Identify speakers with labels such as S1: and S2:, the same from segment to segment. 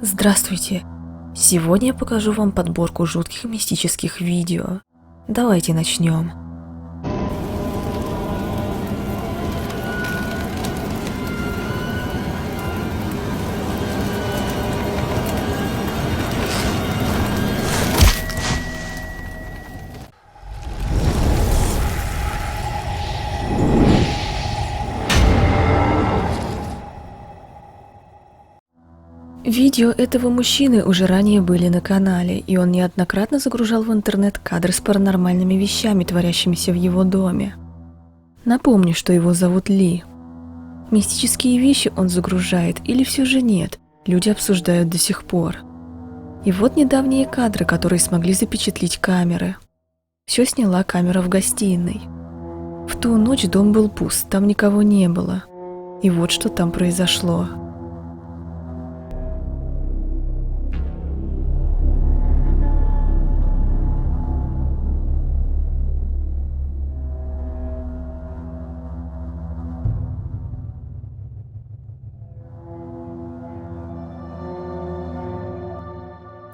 S1: Здравствуйте! Сегодня я покажу вам подборку жутких мистических видео. Давайте начнем. Видео этого мужчины уже ранее были на канале, и он неоднократно загружал в интернет кадры с паранормальными вещами, творящимися в его доме. Напомню, что его зовут Ли. Мистические вещи он загружает или все же нет, люди обсуждают до сих пор. И вот недавние кадры, которые смогли запечатлить камеры. Все сняла камера в гостиной. В ту ночь дом был пуст, там никого не было. И вот что там произошло.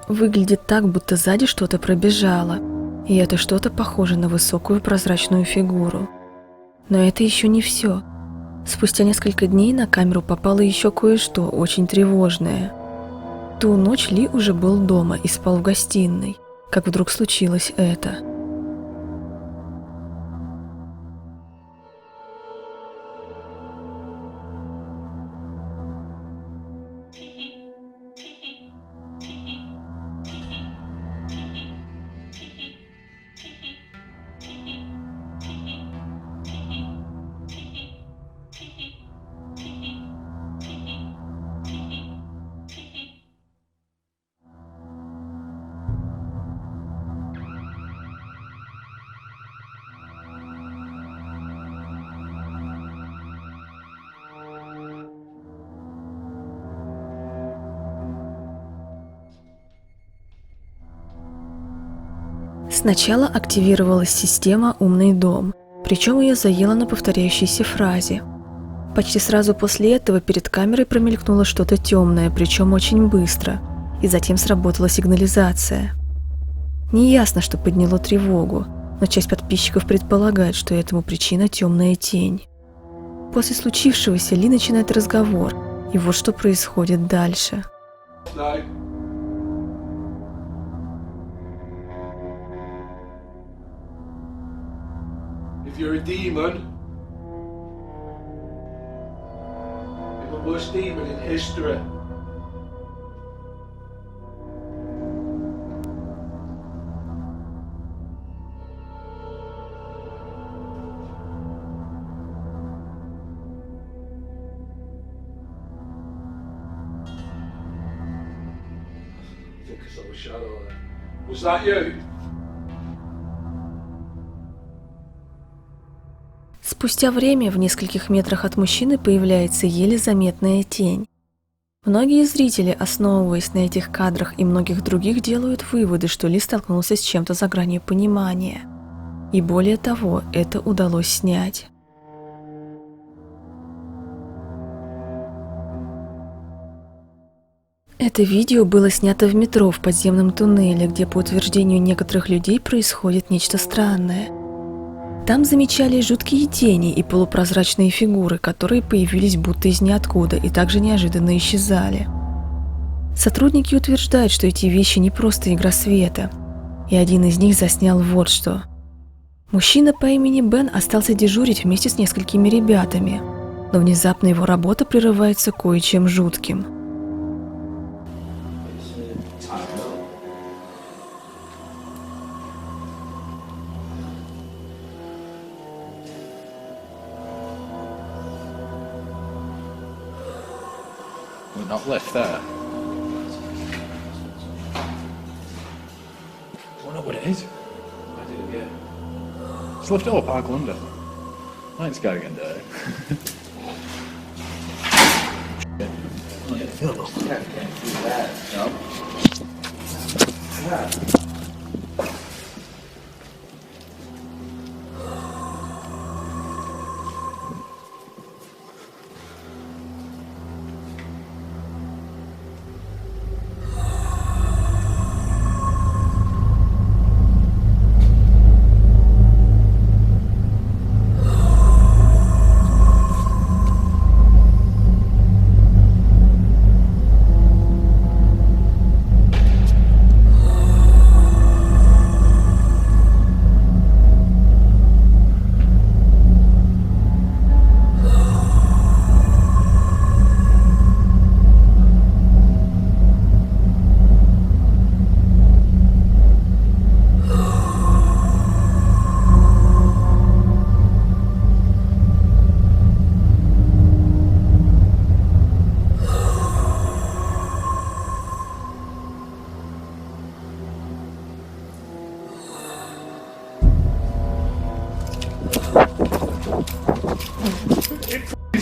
S1: Выглядит так, будто сзади что-то пробежало, и это что-то похоже на высокую прозрачную фигуру. Но это еще не все. Спустя несколько дней на камеру попало еще кое-что очень тревожное. Ту ночь Ли уже был дома и спал в гостиной, как вдруг случилось это. Сначала активировалась система «Умный дом», причем ее заело на повторяющейся фразе. Почти сразу после этого перед камерой промелькнуло что-то темное, причем очень быстро, и затем сработала сигнализация. Неясно, что подняло тревогу, но часть подписчиков предполагает, что этому причина темная тень. После случившегося Ли начинает разговор, и вот что происходит дальше.
S2: If you're a demon, you're the worst demon in history. I think I saw a shadow there. Was that you?
S1: Спустя время в нескольких метрах от мужчины появляется еле заметная тень. Многие зрители, основываясь на этих кадрах и многих других, делают выводы, что Ли столкнулся с чем-то за гранью понимания. И более того, это удалось снять. Это видео было снято в метро в подземном туннеле, где, по утверждению некоторых людей, происходит нечто странное. Там замечали жуткие тени и полупрозрачные фигуры, которые появились будто из ниоткуда и также неожиданно исчезали. Сотрудники утверждают, что эти вещи не просто игра света, и один из них заснял вот что. Мужчина по имени Бен остался дежурить вместе с несколькими ребятами, но внезапно его работа прерывается кое-чем жутким.
S3: We're not left there. Don't know what it is.
S2: I did, yeah.
S3: It's left over Park London. I ain't scared again, dirty. No.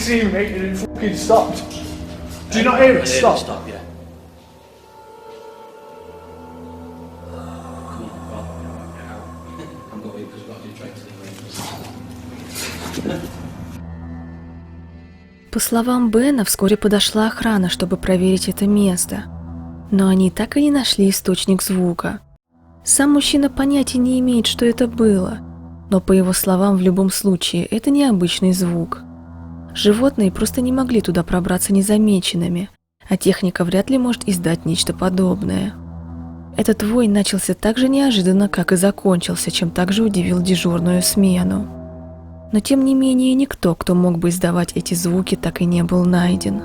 S2: see him, mate, and it fucking stopped. Do you not hear it stop?
S4: Stop, yeah. Come on, go on. I'm going because we've got to do drinks anyway.
S1: По словам Бена, вскоре подошла охрана, чтобы проверить это место. Но они так и не нашли источник звука. Сам мужчина понятия не имеет, что это было, но по его словам, в любом случае, это необычный звук. Животные просто не могли туда пробраться незамеченными, а техника вряд ли может издать нечто подобное. Этот вой начался так же неожиданно, как и закончился, чем также удивил дежурную смену. Но тем не менее никто, кто мог бы издавать эти звуки, так и не был найден.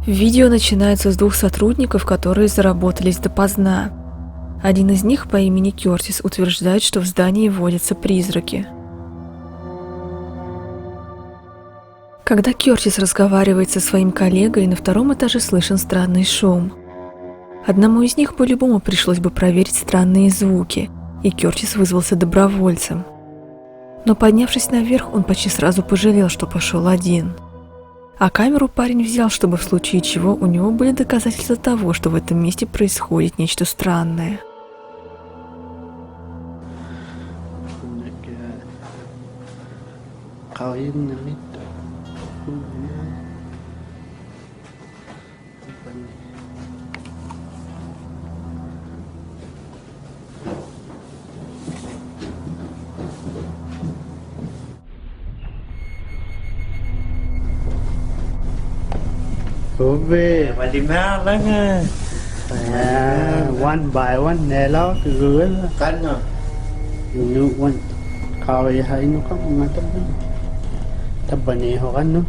S1: Видео начинается с двух сотрудников, которые заработались допоздна. Один из них по имени Кёртис утверждает, что в здании водятся призраки. Когда Кёртис разговаривает со своим коллегой, на втором этаже слышен странный шум. Одному из них по-любому пришлось бы проверить странные звуки, и Кёртис вызвался добровольцем. Но поднявшись наверх, он почти сразу пожалел, что пошел один. А камеру парень взял, чтобы в случае чего у него были доказательства того, что в этом месте происходит нечто странное.
S5: Về mà đi nào đó nghe one by one nè lo từ rưỡi cánh rồi như one coi hay nó có mà tập bani họ ăn nó.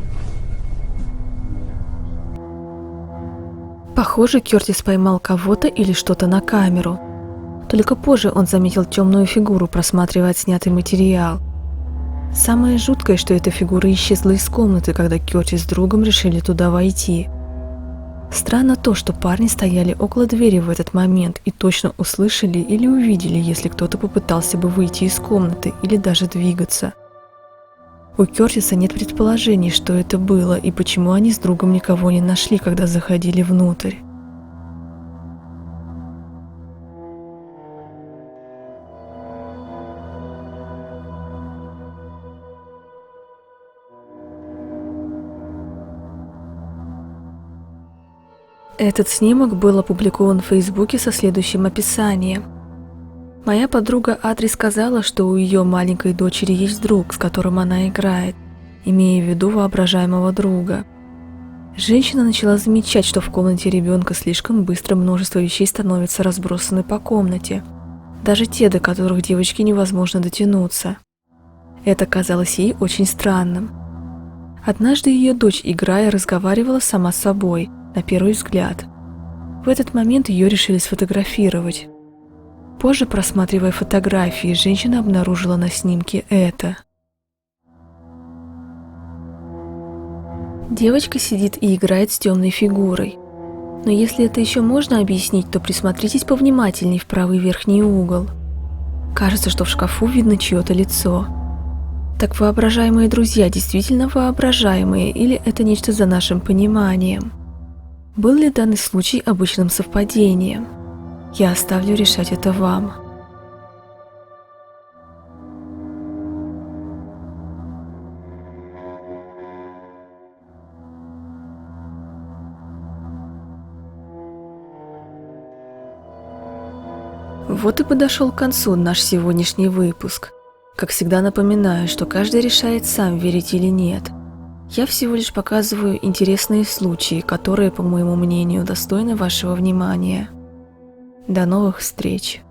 S1: Похоже, Кёртис поймал кого-то или что-то на камеру. Только позже он заметил темную фигуру, просматривая снятый материал. Самое жуткое, что эта фигура исчезла из комнаты, когда Кёртис с другом решили туда войти. Странно то, что парни стояли около двери в этот момент и точно услышали или увидели, если кто-то попытался бы выйти из комнаты или даже двигаться. У Кёртиса нет предположений, что это было и почему они с другом никого не нашли, когда заходили внутрь. Этот снимок был опубликован в Фейсбуке со следующим описанием. Моя подруга Адри сказала, что у ее маленькой дочери есть друг, с которым она играет, имея в виду воображаемого друга. Женщина начала замечать, что в комнате ребенка слишком быстро множество вещей становятся разбросаны по комнате, даже те, до которых девочке невозможно дотянуться. Это казалось ей очень странным. Однажды ее дочь, играя, разговаривала сама с собой, на первый взгляд. В этот момент ее решили сфотографировать. Позже, просматривая фотографии, женщина обнаружила на снимке это. Девочка сидит и играет с темной фигурой. Но если это еще можно объяснить, то присмотритесь повнимательней в правый верхний угол. Кажется, что в шкафу видно чье-то лицо. Так воображаемые друзья действительно воображаемые, или это нечто за нашим пониманием? Был ли данный случай обычным совпадением? Я оставлю решать это вам. Вот и подошел к концу наш сегодняшний выпуск. Как всегда напоминаю, что каждый решает сам, верить или нет. Я всего лишь показываю интересные случаи, которые, по моему мнению, достойны вашего внимания. До новых встреч!